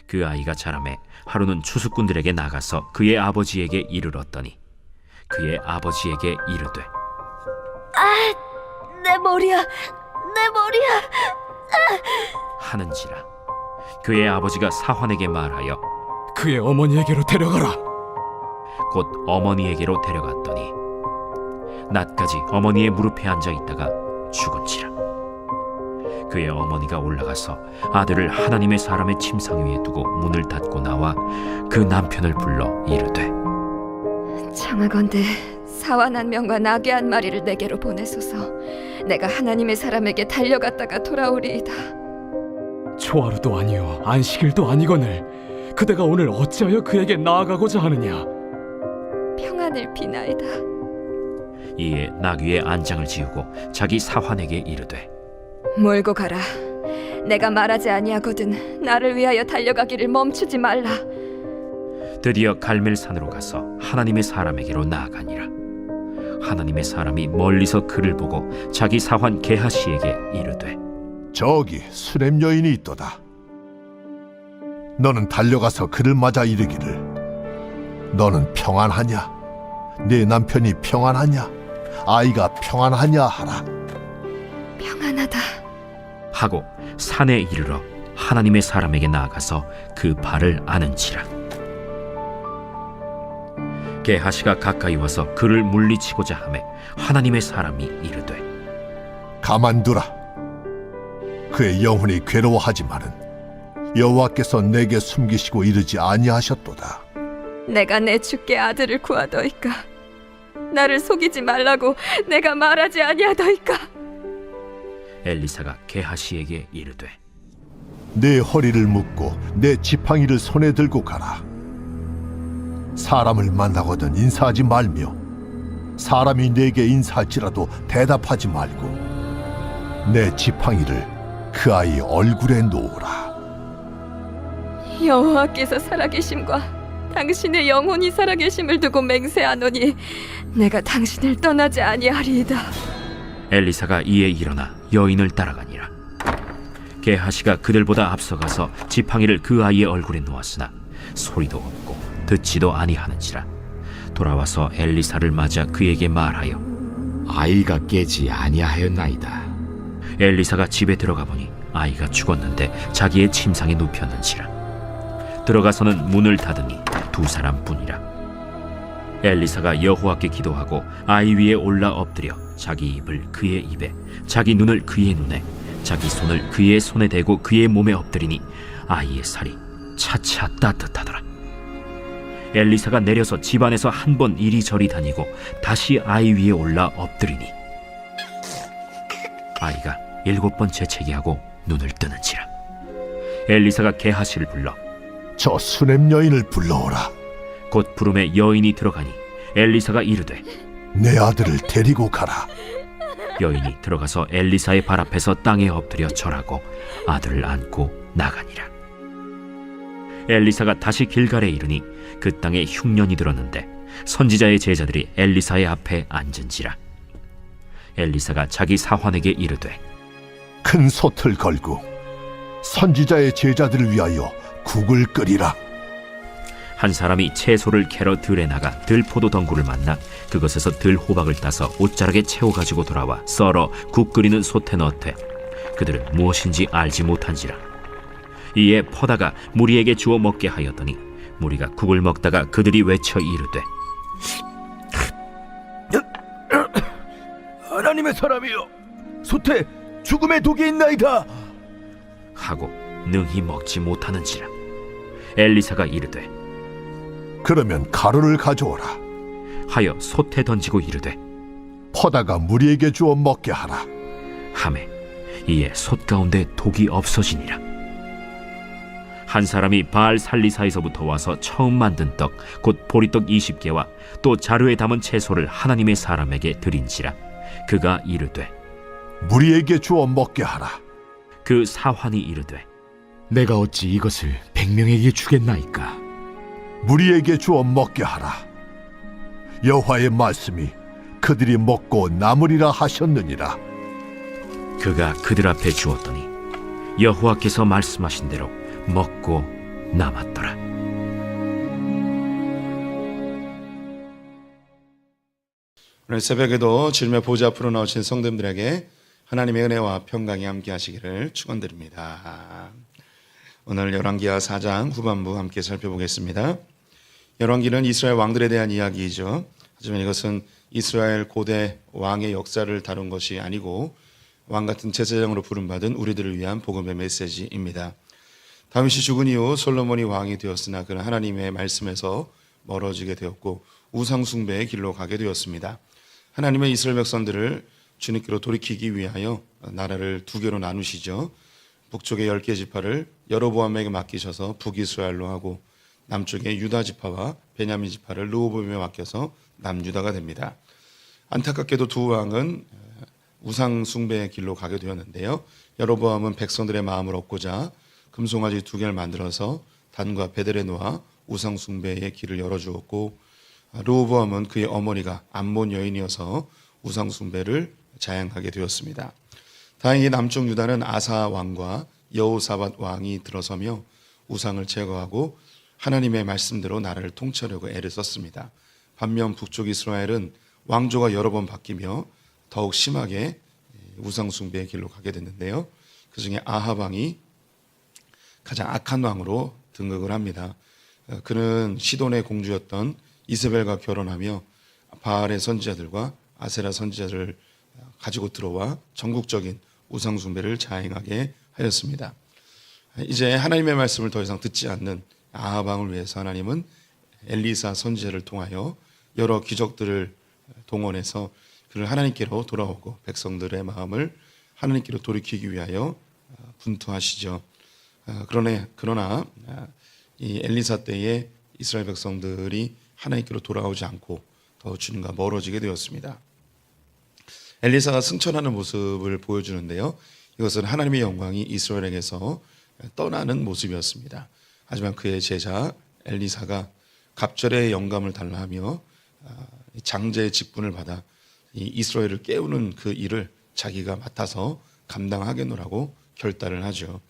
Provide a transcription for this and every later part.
그 아이가 자라매 하루는 추수꾼들에게 나가서 그의 아버지에게 이르렀더니 그의 아버지에게 이르되 내 머리야, 내 머리야. 하는지라. 그의 아버지가 사환에게 말하여 그의 어머니에게로 데려가라. 곧 어머니에게로 데려갔더니 낮까지 어머니의 무릎에 앉아 있다가 죽은지라. 그의 어머니가 올라가서 아들을 하나님의 사람의 침상 위에 두고 문을 닫고 나와 그 남편을 불러 이르되 청하건대 사환 한 명과 나귀 한 마리를 내게로 보내소서. 내가 하나님의 사람에게 달려갔다가 돌아오리이다. 초하루도 아니요 안식일도 아니거늘 그대가 오늘 어찌하여 그에게 나아가고자 하느냐? 평안을 비나이다. 이에 나귀의 안장을 지우고 자기 사환에게 이르되 몰고 가라. 내가 말하지 아니하거든 나를 위하여 달려가기를 멈추지 말라. 드디어 갈멜산으로 가서 하나님의 사람에게로 나아가니라. 하나님의 사람이 멀리서 그를 보고 자기 사환 게하시에게 이르되 저기 수렘 여인이 있도다. 너는 달려가서 그를 맞아 이르기를 너는 평안하냐? 네 남편이 평안하냐? 아이가 평안하냐 하라. 평안하다 하고 산에 이르러 하나님의 사람에게 나아가서 그 발을 아는지라. 게하시가 가까이 와서 그를 물리치고자 하매 하나님의 사람이 이르되 가만두라. 그의 영혼이 괴로워하지만은 여호와께서 내게 숨기시고 이르지 아니하셨도다. 내가 내 주께 아들을 구하더이까. 나를 속이지 말라고 내가 말하지 아니하더이까. 엘리사가 게하시에게 이르되 내 허리를 묶고 내 지팡이를 손에 들고 가라. 사람을 만나거든 인사하지 말며 사람이 내게 인사할지라도 대답하지 말고 내 지팡이를 그 아이 얼굴에 놓으라. 여호와께서 살아계심과 당신의 영혼이 살아계심을 두고 맹세하노니 내가 당신을 떠나지 아니하리이다. 엘리사가 이에 일어나 여인을 따라가니라. 게하시가 그들보다 앞서가서 지팡이를 그 아이의 얼굴에 놓았으나 소리도 없고 듣지도 아니하는지라. 돌아와서 엘리사를 맞아 그에게 말하여 아이가 깨지 아니하였나이다. 엘리사가 집에 들어가 보니 아이가 죽었는데 자기의 침상에 눕혔는지라. 들어가서는 문을 닫으니 두 사람뿐이라. 엘리사가 여호와께 기도하고 아이 위에 올라 엎드려 자기 입을 그의 입에 자기 눈을 그의 눈에 자기 손을 그의 손에 대고 그의 몸에 엎드리니 아이의 살이 차차 따뜻하더라. 엘리사가 내려서 집안에서 한 번 이리저리 다니고 다시 아이 위에 올라 엎드리니 아이가 7번 재채기하고 눈을 뜨는지라. 엘리사가 게하시를 불러 저 수렘 여인을 불러오라. 곧 부름에 여인이 들어가니 엘리사가 이르되 내 아들을 데리고 가라. 여인이 들어가서 엘리사의 발 앞에서 땅에 엎드려 절하고 아들을 안고 나가니라. 엘리사가 다시 길갈에 이르니 그 땅에 흉년이 들었는데 선지자의 제자들이 엘리사의 앞에 앉은지라. 엘리사가 자기 사환에게 이르되 큰 솥을 걸고 선지자의 제자들을 위하여 국을 끓이라. 한 사람이 채소를 캐러 들에 나가 들포도 덩굴을 만나 그것에서 들호박을 따서 옷자락에 채워가지고 돌아와 썰어 국 끓이는 솥에 넣되 그들은 무엇인지 알지 못한지라. 이에 퍼다가 무리에게 주어 먹게 하였더니 무리가 국을 먹다가 그들이 외쳐 이르되 하나님의 사람이여, 솥에 죽음의 독이 있나이다 하고 능히 먹지 못하는지라. 엘리사가 이르되 그러면 가루를 가져오라. 하여 솥에 던지고 이르되 퍼다가 무리에게 주어 먹게 하라. 하매 이에 솥 가운데 독이 없어지니라. 한 사람이 바알 살리사에서부터 와서 처음 만든 떡 곧 보리떡 20개와 또 자루에 담은 채소를 하나님의 사람에게 드린지라. 그가 이르되 무리에게 주어 먹게 하라. 그 사환이 이르되 내가 어찌 이것을 100명에게 주겠나이까? 무리에게 주어 먹게 하라. 여호와의 말씀이 그들이 먹고 남으리라 하셨느니라. 그가 그들 앞에 주었더니 여호와께서 말씀하신 대로 먹고 남았더라. 오늘 새벽에도 주님의 보좌 앞으로 나오신 성도님들에게 하나님의 은혜와 평강이 함께 하시기를 축원드립니다. 오늘 열왕기하 4장 후반부 함께 살펴보겠습니다. 열왕기는 이스라엘 왕들에 대한 이야기이죠. 하지만 이것은 이스라엘 고대 왕의 역사를 다룬 것이 아니고 왕 같은 제사장으로 부름받은 우리들을 위한 복음의 메시지입니다. 다윗이 죽은 이후 솔로몬이 왕이 되었으나 그는 하나님의 말씀에서 멀어지게 되었고 우상 숭배의 길로 가게 되었습니다. 하나님의 이스라엘 백성들을 주님께로 돌이키기 위하여 나라를 두 개로 나누시죠. 북쪽의 10개 지파를 여로보암에게 맡기셔서 북이스라엘로 하고 남쪽의 유다 지파와 베냐민 지파를 르호보암에 맡겨서 남유다가 됩니다. 안타깝게도 두 왕은 우상 숭배의 길로 가게 되었는데요. 여로보암은 백성들의 마음을 얻고자 금송아지 두 개를 만들어서 단과 베델에 놓아 우상 숭배의 길을 열어주었고 르호보암은 그의 어머니가 암몬 여인이어서 우상 숭배를 자행하게 되었습니다. 다행히 남쪽 유다는 아사 왕과 여호사밧 왕이 들어서며 우상을 제거하고 하나님의 말씀대로 나라를 통치하려고 애를 썼습니다. 반면 북쪽 이스라엘은 왕조가 여러 번 바뀌며 더욱 심하게 우상 숭배의 길로 가게 됐는데요. 그중에 아합 왕이 가장 악한 왕으로 등극을 합니다. 그는 시돈의 공주였던 이세벨과 결혼하며 바알의 선지자들과 아세라 선지자들을 가지고 들어와 전국적인 우상 숭배를 자행하게 하였습니다. 이제 하나님의 말씀을 더 이상 듣지 않는 아합 왕을 위해서 하나님은 엘리사 선지자를 통하여 여러 기적들을 동원해서 그를 하나님께로 돌아오고 백성들의 마음을 하나님께로 돌이키기 위하여 분투하시죠. 그러나 이 엘리사 때에 이스라엘 백성들이 하나님께로 돌아오지 않고 더 주님과 멀어지게 되었습니다. 엘리사가 승천하는 모습을 보여주는데요. 이것은 하나님의 영광이 이스라엘에게서 떠나는 모습이었습니다. 하지만 그의 제자 엘리사가 갑절의 영감을 달라 하며 장제의 직분을 받아 이 이스라엘을 깨우는 그 일을 자기가 맡아서 감당하겠노라고 결단을 하죠.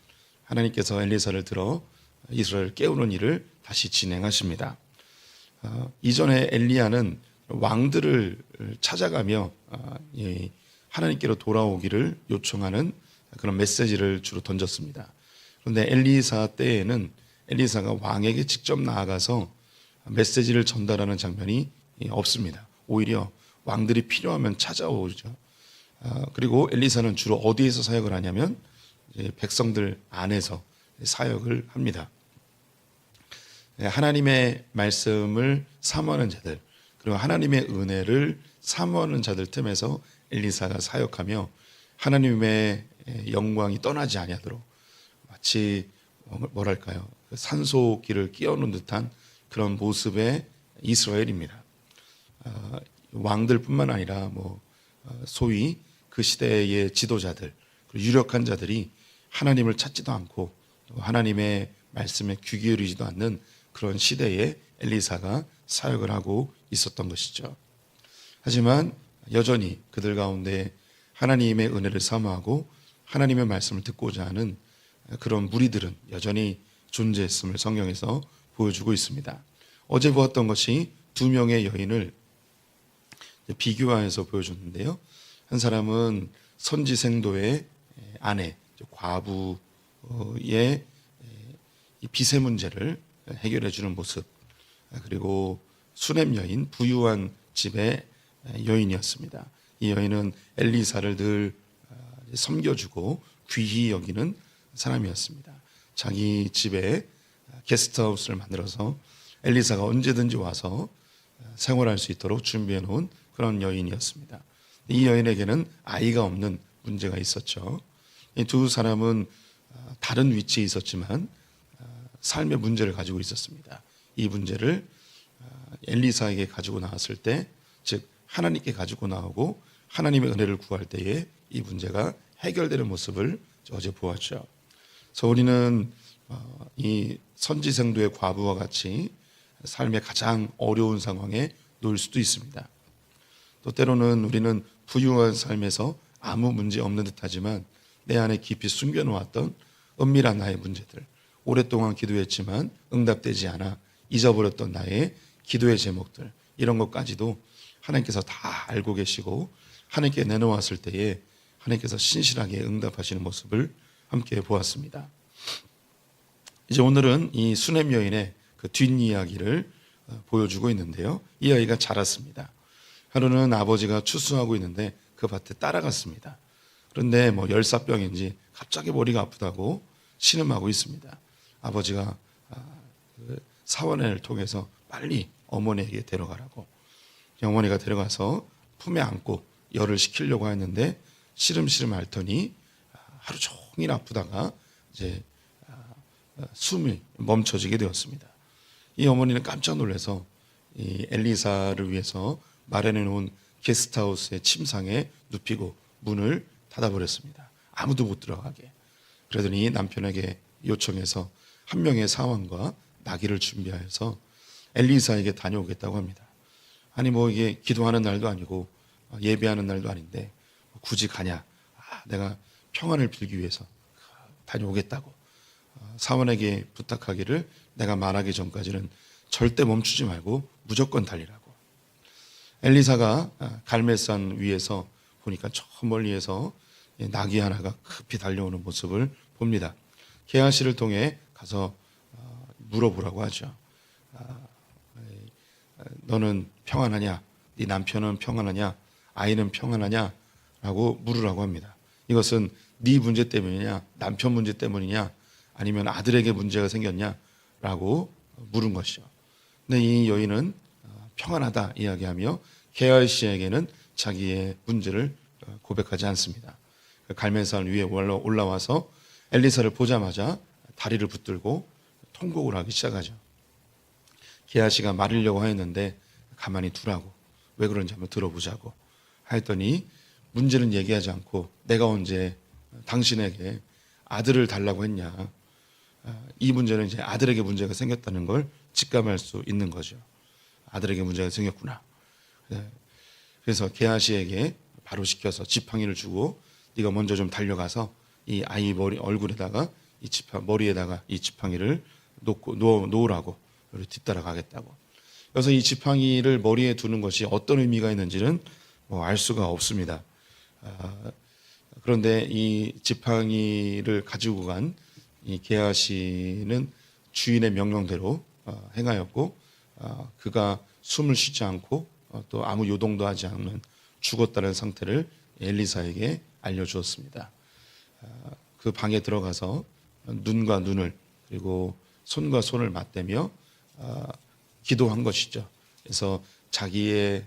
하나님께서 엘리사를 들어 이스라엘을 깨우는 일을 다시 진행하십니다. 이전에 엘리야는 왕들을 찾아가며 하나님께로 돌아오기를 요청하는 그런 메시지를 주로 던졌습니다. 그런데 엘리사 때에는 엘리사가 왕에게 직접 나아가서 메시지를 전달하는 장면이 없습니다. 오히려 왕들이 필요하면 찾아오죠. 그리고 엘리사는 주로 어디에서 사역을 하냐면 백성들 안에서 사역을 합니다. 하나님의 말씀을 사모하는 자들 그리고 하나님의 은혜를 사모하는 자들 틈에서 엘리사가 사역하며 하나님의 영광이 떠나지 아니하도록 마치 뭐랄까요 산소길을 끼얹는 듯한 그런 모습의 이스라엘입니다. 왕들뿐만 아니라 소위 그 시대의 지도자들 그리고 유력한 자들이 하나님을 찾지도 않고 하나님의 말씀에 귀 기울이지도 않는 그런 시대에 엘리사가 사역을 하고 있었던 것이죠. 하지만 여전히 그들 가운데 하나님의 은혜를 사모하고 하나님의 말씀을 듣고자 하는 그런 무리들은 여전히 존재했음을 성경에서 보여주고 있습니다. 어제 보았던 것이 두 명의 여인을 비교하여서 보여줬는데요. 한 사람은 선지생도의 아내, 과부의 빚의 문제를 해결해 주는 모습, 그리고 수냄 여인, 부유한 집의 여인이었습니다. 이 여인은 엘리사를 늘 섬겨주고 귀히 여기는 사람이었습니다. 자기 집에 게스트하우스를 만들어서 엘리사가 언제든지 와서 생활할 수 있도록 준비해 놓은 그런 여인이었습니다. 이 여인에게는 아이가 없는 문제가 있었죠. 이 두 사람은 다른 위치에 있었지만 삶의 문제를 가지고 있었습니다. 이 문제를 엘리사에게 가지고 나왔을 때, 즉 하나님께 가지고 나오고 하나님의 은혜를 구할 때에 이 문제가 해결되는 모습을 어제 보았죠. 그래서 우리는 이 선지생도의 과부와 같이 삶의 가장 어려운 상황에 놓일 수도 있습니다. 또 때로는 우리는 부유한 삶에서 아무 문제 없는 듯하지만 내 안에 깊이 숨겨놓았던 은밀한 나의 문제들, 오랫동안 기도했지만 응답되지 않아 잊어버렸던 나의 기도의 제목들, 이런 것까지도 하나님께서 다 알고 계시고 하나님께 내놓았을 때에 하나님께서 신실하게 응답하시는 모습을 함께 보았습니다. 이제 오늘은 이 수넴 여인의 그 뒷이야기를 보여주고 있는데요. 이 아이가 자랐습니다. 하루는 아버지가 추수하고 있는데 그 밭에 따라갔습니다. 그런데 뭐 열사병인지 갑자기 머리가 아프다고 신음하고 있습니다. 아버지가 그 사원을 통해서 빨리 어머니에게 데려가라고, 어머니가 데려가서 품에 안고 열을 식히려고 했는데 시름시름 앓더니 하루 종일 아프다가 이제 숨이 멈춰지게 되었습니다. 이 어머니는 깜짝 놀라서 이 엘리사를 위해서 마련해 놓은 게스트하우스의 침상에 눕히고 문을 닫아버렸습니다. 아무도 못 들어가게. 그러더니 남편에게 요청해서 한 명의 사원과 나귀를 준비하여서 엘리사에게 다녀오겠다고 합니다. 아니 뭐 이게 기도하는 날도 아니고 예배하는 날도 아닌데 굳이 가냐? 내가 평안을 빌기 위해서 다녀오겠다고 사원에게 부탁하기를 내가 말하기 전까지는 절대 멈추지 말고 무조건 달리라고. 엘리사가 갈멜산 위에서 보니까 저 멀리에서 나귀 하나가 급히 달려오는 모습을 봅니다. 게하시를 통해 가서 물어보라고 하죠. 너는 평안하냐? 네 남편은 평안하냐? 아이는 평안하냐? 라고 물으라고 합니다. 이것은 네 문제 때문이냐? 남편 문제 때문이냐? 아니면 아들에게 문제가 생겼냐? 라고 물은 것이죠. 근데 이 여인은 평안하다 이야기하며 게하시에게는 자기의 문제를 고백하지 않습니다. 갈멜산 위에 올라와서 엘리사를 보자마자 다리를 붙들고 통곡을 하기 시작하죠. 게하시가 말리려고 하였는데 가만히 두라고, 왜 그런지 한번 들어보자고 하였더니 문제는 얘기하지 않고 내가 언제 당신에게 아들을 달라고 했냐, 이 문제는 이제 아들에게 문제가 생겼다는 걸 직감할 수 있는 거죠. 아들에게 문제가 생겼구나. 그래서 게하시에게 바로 시켜서 지팡이를 주고 네가 먼저 좀 달려가서 이 아이 얼굴에다가 머리에다가 이 지팡이를 놓으라고 뒤따라 가겠다고. 그래서 이 지팡이를 머리에 두는 것이 어떤 의미가 있는지는 알 수가 없습니다. 그런데 이 지팡이를 가지고 간 이 게하시는 주인의 명령대로 행하였고 그가 숨을 쉬지 않고 또 아무 요동도 하지 않는 죽었다는 상태를 엘리사에게 알려주었습니다. 그 방에 들어가서 눈과 눈을 그리고 손과 손을 맞대며 기도한 것이죠. 그래서 자기의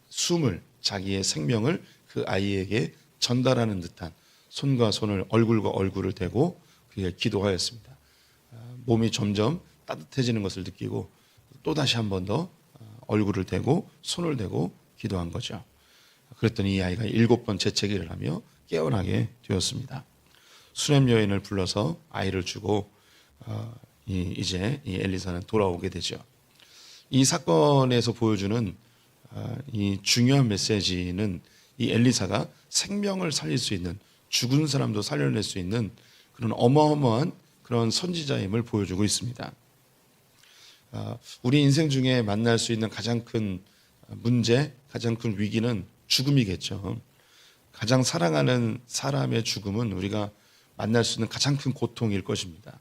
숨을, 자기의 생명을 그 아이에게 전달하는 듯한 손과 손을, 얼굴과 얼굴을 대고 그게 기도하였습니다. 몸이 점점 따뜻해지는 것을 느끼고 또다시 한 번 더 얼굴을 대고 손을 대고 기도한 거죠. 그랬더니 이 아이가 7번 재채기를 하며 깨어나게 되었습니다. 수넴 여인을 불러서 아이를 주고 이제 이 엘리사는 돌아오게 되죠. 이 사건에서 보여주는 이 중요한 메시지는 이 엘리사가 생명을 살릴 수 있는, 죽은 사람도 살려낼 수 있는 그런 어마어마한 그런 선지자임을 보여주고 있습니다. 우리 인생 중에 만날 수 있는 가장 큰 문제, 가장 큰 위기는 죽음이겠죠. 가장 사랑하는 사람의 죽음은 우리가 만날 수 있는 가장 큰 고통일 것입니다.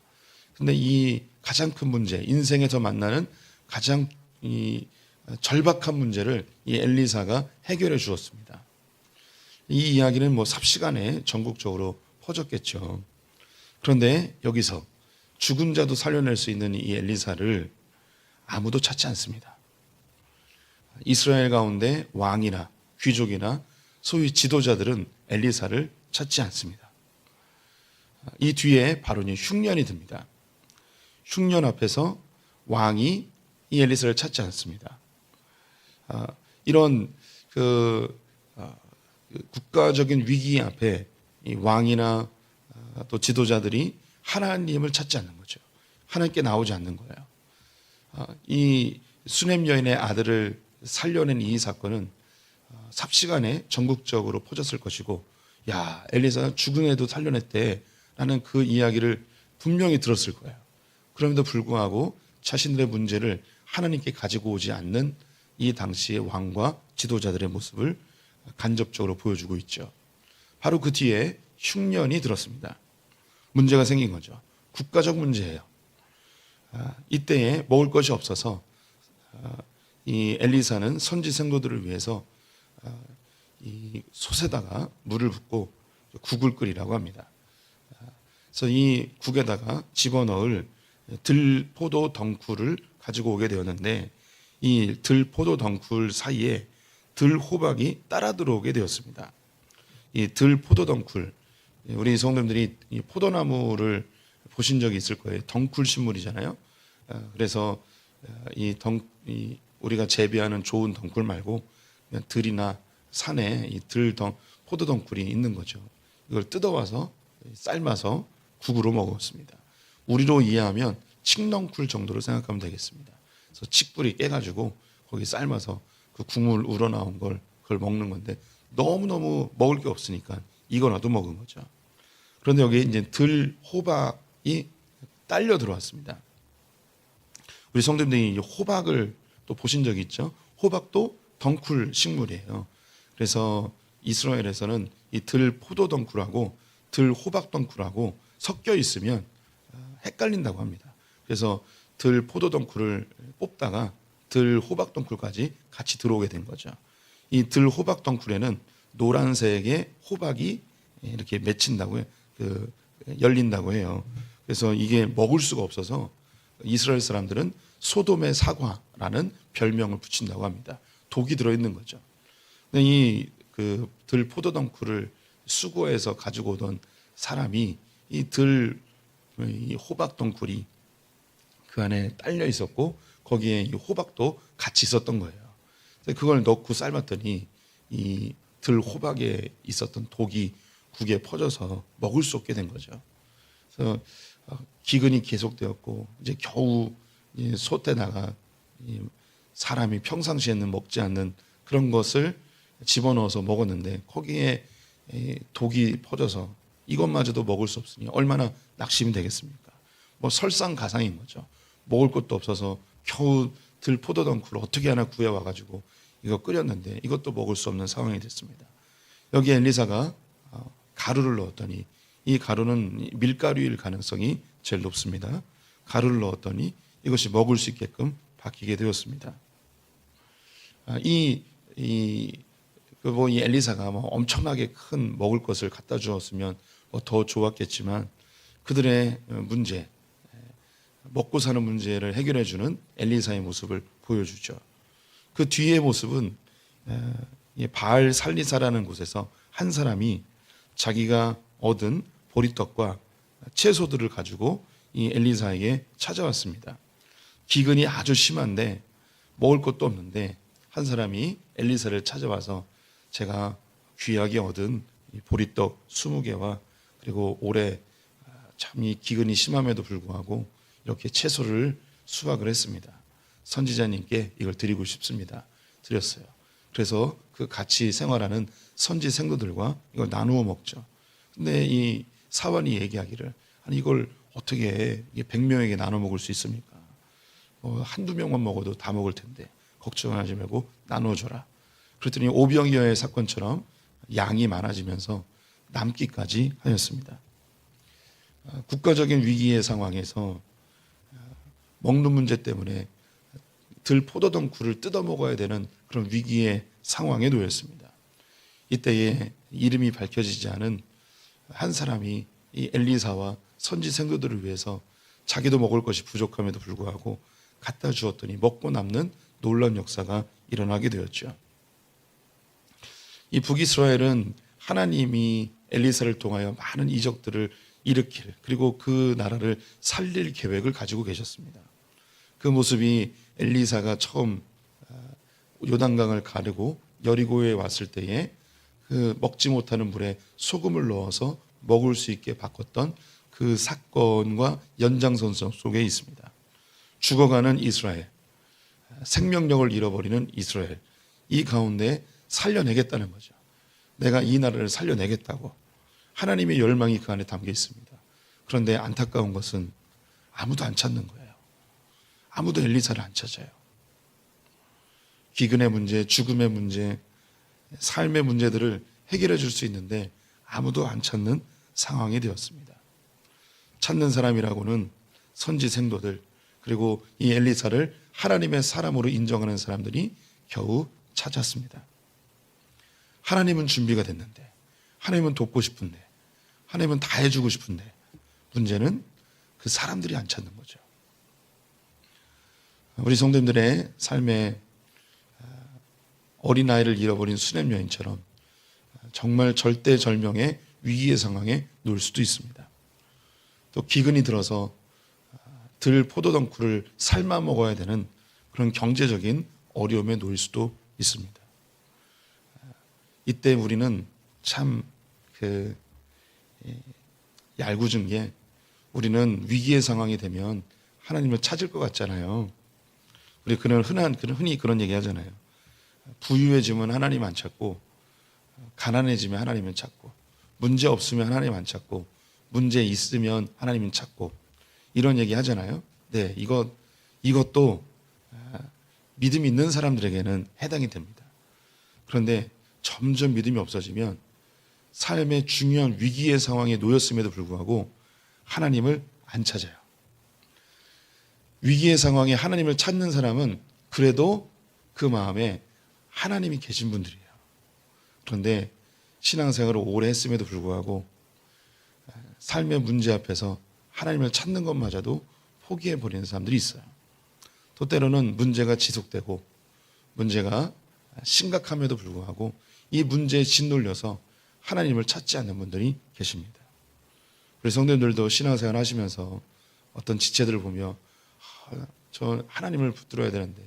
근데 이 가장 큰 문제, 인생에서 만나는 가장 이 절박한 문제를 이 엘리사가 해결해 주었습니다. 이 이야기는 삽시간에 전국적으로 퍼졌겠죠. 그런데 여기서 죽은 자도 살려낼 수 있는 이 엘리사를 아무도 찾지 않습니다. 이스라엘 가운데 왕이나 귀족이나 소위 지도자들은 엘리사를 찾지 않습니다. 이 뒤에 바로 흉년이 듭니다. 흉년 앞에서 왕이 이 엘리사를 찾지 않습니다. 이런 국가적인 위기 앞에 이 왕이나 또 지도자들이 하나님을 찾지 않는 거죠. 하나님께 나오지 않는 거예요. 이 수넴 여인의 아들을 살려낸 이 사건은 삽시간에 전국적으로 퍼졌을 것이고, 야, 엘리사가 죽은 애도 살려냈대 라는 그 이야기를 분명히 들었을 거예요. 그럼에도 불구하고 자신들의 문제를 하나님께 가지고 오지 않는 이 당시의 왕과 지도자들의 모습을 간접적으로 보여주고 있죠. 바로 그 뒤에 흉년이 들었습니다. 문제가 생긴 거죠. 국가적 문제예요. 이때에 먹을 것이 없어서 이 엘리사는 선지 생도들을 위해서 이 솥에다가 물을 붓고 국을 끓이라고 합니다. 그래서 이 국에다가 집어넣을 들포도 덩쿨을 가지고 오게 되었는데 이 들포도 덩쿨 사이에 들호박이 따라 들어오게 되었습니다. 이 들포도 덩쿨, 우리 성도님들이 이 포도나무를 보신 적이 있을 거예요. 덩쿨 식물이잖아요. 그래서 우리가 재배하는 좋은 덩쿨 말고 그냥 들이나 산에 이 포도 덩쿨이 있는 거죠. 이걸 뜯어와서 삶아서 국으로 먹었습니다. 우리로 이해하면 칡넝쿨 정도로 생각하면 되겠습니다. 그래서 칡뿌리 깨가지고 거기 삶아서 그 국물 우러나온 걸 그걸 먹는 건데 너무너무 먹을 게 없으니까 이거라도 먹은 거죠. 그런데 여기 이제 들호박이 딸려 들어왔습니다. 우리 성도님들이 호박을 또 보신 적이 있죠? 호박도 덩쿨 식물이에요. 그래서 이스라엘에서는 이 들포도덩쿨하고 들호박덩쿨하고 섞여 있으면 헷갈린다고 합니다. 그래서 들포도덩쿨을 뽑다가 들호박덩쿨까지 같이 들어오게 된 거죠. 이 들호박덩쿨에는 노란색의 호박이 이렇게 맺힌다고 해요. 열린다고 해요. 그래서 이게 먹을 수가 없어서 이스라엘 사람들은 소돔의 사과라는 별명을 붙인다고 합니다. 독이 들어있는 거죠. 근데 이 들포도덩쿨을 수거해서 가지고 오던 사람이 이 호박덩쿨이 그 안에 딸려 있었고 거기에 이 호박도 같이 있었던 거예요. 그래서 그걸 넣고 삶았더니 이 들호박에 있었던 독이 국에 퍼져서 먹을 수 없게 된 거죠. 그래서 기근이 계속되었고 이제 겨우 솥에다가 사람이 평상시에는 먹지 않는 그런 것을 집어넣어서 먹었는데 거기에 독이 퍼져서 이것마저도 먹을 수 없으니 얼마나 낙심이 되겠습니까? 뭐 설상가상인 거죠. 먹을 것도 없어서 겨우 들포도덩쿨을 어떻게 하나 구해와가지고 이거 끓였는데 이것도 먹을 수 없는 상황이 됐습니다. 여기 엘리사가 가루를 넣었더니 이 가루는 밀가루일 가능성이 제일 높습니다. 가루를 넣었더니 이것이 먹을 수 있게끔 바뀌게 되었습니다. 이 엘리사가 엄청나게 큰 먹을 것을 갖다 주었으면 더 좋았겠지만 그들의 문제, 먹고 사는 문제를 해결해 주는 엘리사의 모습을 보여주죠. 그 뒤의 모습은 바알 살리사라는 곳에서 한 사람이 자기가 얻은 보리떡과 채소들을 가지고 이 엘리사에게 찾아왔습니다. 기근이 아주 심한데 먹을 것도 없는데 한 사람이 엘리사를 찾아와서 제가 귀하게 얻은 보리떡 20개와 그리고 올해 참 이 기근이 심함에도 불구하고 이렇게 채소를 수확을 했습니다. 선지자님께 이걸 드리고 싶습니다. 드렸어요. 그래서 그 같이 생활하는 선지 생도들과 이걸 나누어 먹죠. 근데 이 사원이 얘기하기를 아니 이걸 어떻게 100명에게 나눠 먹을 수 있습니까? 한두 명만 먹어도 다 먹을 텐데 걱정하지 말고 나눠줘라. 그랬더니 오병이어의 사건처럼 양이 많아지면서 남기까지 하였습니다. 국가적인 위기의 상황에서 먹는 문제 때문에 들포도덩쿨을 뜯어 먹어야 되는 그런 위기의 상황에 놓였습니다. 이때에 이름이 밝혀지지 않은 한 사람이 이 엘리사와 선지 생도들을 위해서 자기도 먹을 것이 부족함에도 불구하고 갖다 주었더니 먹고 남는 놀라운 역사가 일어나게 되었죠. 이 북이스라엘은 하나님이 엘리사를 통하여 많은 이적들을 일으킬 그리고 그 나라를 살릴 계획을 가지고 계셨습니다. 그 모습이 엘리사가 처음 요단강을 가르고 여리고에 왔을 때에 그 먹지 못하는 물에 소금을 넣어서 먹을 수 있게 바꿨던 그 사건과 연장선상 속에 있습니다. 죽어가는 이스라엘, 생명력을 잃어버리는 이스라엘, 이 가운데 살려내겠다는 거죠. 내가 이 나라를 살려내겠다고 하나님의 열망이 그 안에 담겨 있습니다. 그런데 안타까운 것은 아무도 안 찾는 거예요. 아무도 엘리사를 안 찾아요. 기근의 문제, 죽음의 문제, 삶의 문제들을 해결해 줄 수 있는데 아무도 안 찾는 상황이 되었습니다. 찾는 사람이라고는 선지 생도들, 그리고 이 엘리사를 하나님의 사람으로 인정하는 사람들이 겨우 찾았습니다. 하나님은 준비가 됐는데, 하나님은 돕고 싶은데, 하나님은 다 해주고 싶은데, 문제는 그 사람들이 안 찾는 거죠. 우리 성도님들의 삶에 어린아이를 잃어버린 수냄 여인처럼 정말 절대절명의 위기의 상황에 놓일 수도 있습니다. 또 기근이 들어서 들 포도덩쿨을 삶아 먹어야 되는 그런 경제적인 어려움에 놓일 수도 있습니다. 이때 우리는 참 얄궂은 게, 우리는 위기의 상황이 되면 하나님을 찾을 것 같잖아요. 우리 흔히 그런 얘기 하잖아요. 부유해지면 하나님 안 찾고, 가난해지면 하나님은 찾고, 문제 없으면 하나님 안 찾고, 문제 있으면 하나님은 찾고, 이런 얘기 하잖아요. 네, 이것도 믿음이 있는 사람들에게는 해당이 됩니다. 그런데 점점 믿음이 없어지면 삶의 중요한 위기의 상황에 놓였음에도 불구하고 하나님을 안 찾아요. 위기의 상황에 하나님을 찾는 사람은 그래도 그 마음에 하나님이 계신 분들이에요. 그런데 신앙생활을 오래 했음에도 불구하고 삶의 문제 앞에서 하나님을 찾는 것마저도 포기해버리는 사람들이 있어요. 또 때로는 문제가 지속되고 문제가 심각함에도 불구하고 이 문제에 짓눌려서 하나님을 찾지 않는 분들이 계십니다. 우리 성도님들도 신앙생활 하시면서 어떤 지체들을 보며 저 하나님을 붙들어야 되는데,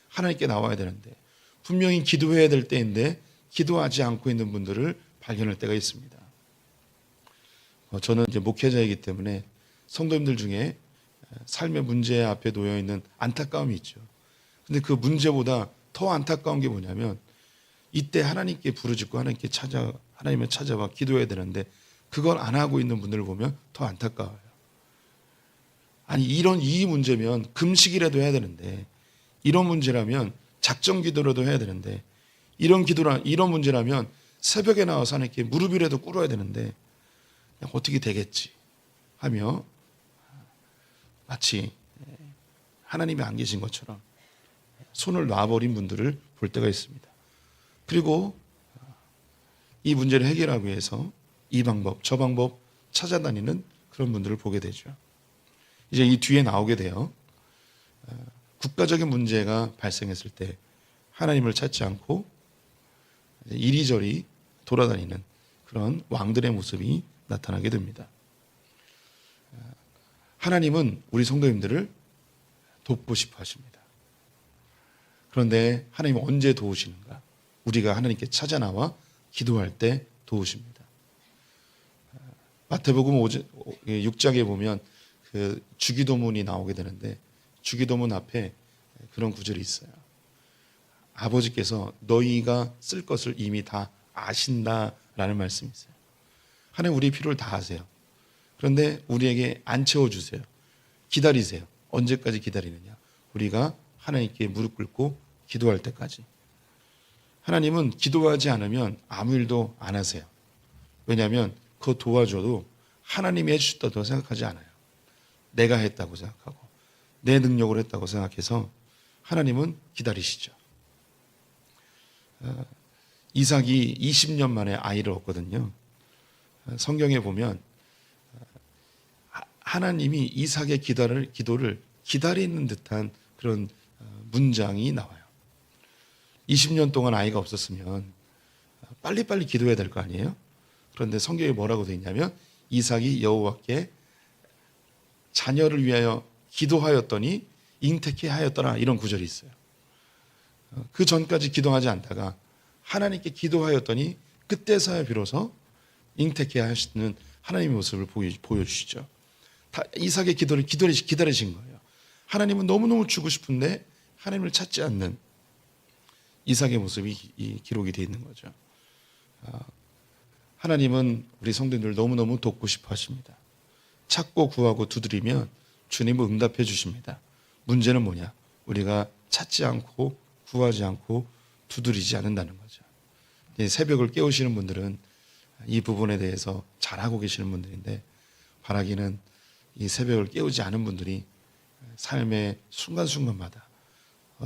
하나님께 나와야 되는데, 분명히 기도해야 될 때인데 기도하지 않고 있는 분들을 발견할 때가 있습니다. 저는 이제 목회자이기 때문에 성도님들 중에 삶의 문제 앞에 놓여 있는 안타까움이 있죠. 근데 그 문제보다 더 안타까운 게 뭐냐면, 이때 하나님께 부르짖고 하나님을 찾아와 기도해야 되는데 그걸 안 하고 있는 분들을 보면 더 안타까워요. 아니, 이 문제면 금식이라도 해야 되는데, 이런 문제라면 작정 기도라도 해야 되는데, 이런 문제라면 새벽에 나와서 하나님께 무릎이라도 꿇어야 되는데 어떻게 되겠지 하며 마치 하나님이 안 계신 것처럼 손을 놔버린 분들을 볼 때가 있습니다. 그리고 이 문제를 해결하기 위해서 이 방법 저 방법 찾아다니는 그런 분들을 보게 되죠. 이제 이 뒤에 나오게 돼요. 국가적인 문제가 발생했을 때 하나님을 찾지 않고 이리저리 돌아다니는 그런 왕들의 모습이 나타나게 됩니다. 하나님은 우리 성도님들을 돕고 싶어 하십니다. 그런데 하나님은 언제 도우시는가? 우리가 하나님께 찾아 나와 기도할 때 도우십니다. 마태복음 6장에 보면 그 주기도문이 나오게 되는데, 주기도문 앞에 그런 구절이 있어요. 아버지께서 너희가 쓸 것을 이미 다 아신다라는 말씀이 있어요. 하나님 우리의 필요를 다 아세요. 그런데 우리에게 안 채워주세요. 기다리세요. 언제까지 기다리느냐? 우리가 하나님께 무릎 꿇고 기도할 때까지. 하나님은 기도하지 않으면 아무 일도 안 하세요. 왜냐하면 그거 도와줘도 하나님이 해주셨다고 생각하지 않아요. 내가 했다고 생각하고 내 능력으로 했다고 생각해서 하나님은 기다리시죠. 이삭이 20년 만에 아이를 얻거든요. 성경에 보면 하나님이 이삭의 기도를 기다리는 듯한 그런 문장이 나와요. 20년 동안 아이가 없었으면 빨리빨리 기도해야 될 거 아니에요? 그런데 성경에 뭐라고 되어 있냐면, 이삭이 여호와께 자녀를 위하여 기도하였더니 잉태케 하였더라, 이런 구절이 있어요. 그 전까지 기도하지 않다가 하나님께 기도하였더니 그때서야 비로소 잉태케 하시는 하나님의 모습을 보여주시죠. 이삭의 기도를 기다리신 거예요. 하나님은 너무너무 주고 싶은데 하나님을 찾지 않는 이삭의 모습이 기록이 되어 있는 거죠. 하나님은 우리 성도님들 너무너무 돕고 싶어 하십니다. 찾고 구하고 두드리면 주님은 응답해 주십니다. 문제는 뭐냐? 우리가 찾지 않고 구하지 않고 두드리지 않는다는 거죠. 새벽을 깨우시는 분들은 이 부분에 대해서 잘하고 계시는 분들인데, 바라기는 이 새벽을 깨우지 않은 분들이 삶의 순간순간마다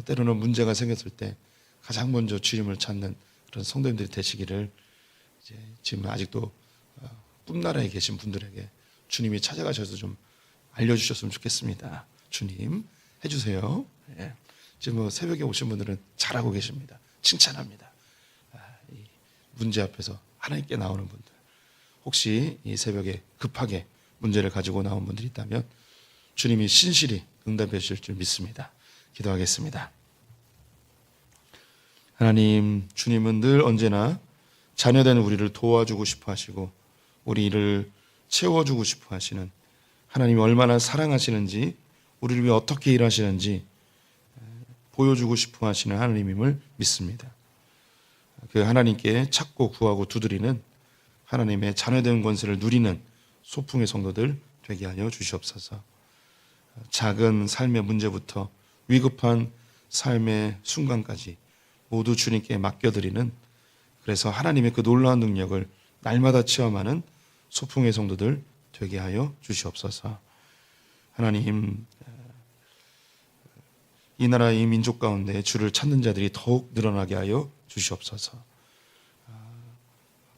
때로는 문제가 생겼을 때 가장 먼저 주님을 찾는 그런 성도님들이 되시기를, 이제 지금 아직도 꿈나라에 계신 분들에게 주님이 찾아가셔서 좀 알려주셨으면 좋겠습니다. 주님 해주세요. 예. 지금 새벽에 오신 분들은 잘하고 계십니다. 칭찬합니다. 이 문제 앞에서 하나님께 나오는 분들, 혹시 이 새벽에 급하게 문제를 가지고 나온 분들이 있다면 주님이 신실히 응답해 주실 줄 믿습니다. 기도하겠습니다. 하나님, 주님은 늘 언제나 자녀된 우리를 도와주고 싶어 하시고 우리 일을 채워주고 싶어 하시는, 하나님이 얼마나 사랑하시는지, 우리를 위해 어떻게 일하시는지 보여주고 싶어 하시는 하나님임을 믿습니다. 그 하나님께 찾고 구하고 두드리는 하나님의 자녀된 권세를 누리는 소풍의 성도들 되게 하여 주시옵소서. 작은 삶의 문제부터 위급한 삶의 순간까지 모두 주님께 맡겨드리는, 그래서 하나님의 그 놀라운 능력을 날마다 체험하는 소풍의 성도들 되게 하여 주시옵소서. 하나님, 이 나라 이 민족 가운데 주를 찾는 자들이 더욱 늘어나게 하여 주시옵소서.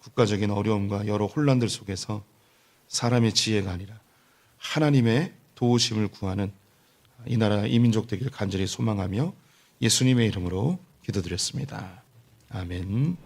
국가적인 어려움과 여러 혼란들 속에서 사람의 지혜가 아니라 하나님의 도우심을 구하는 이 나라 이 민족 되기를 간절히 소망하며 예수님의 이름으로 기도드렸습니다. 아멘.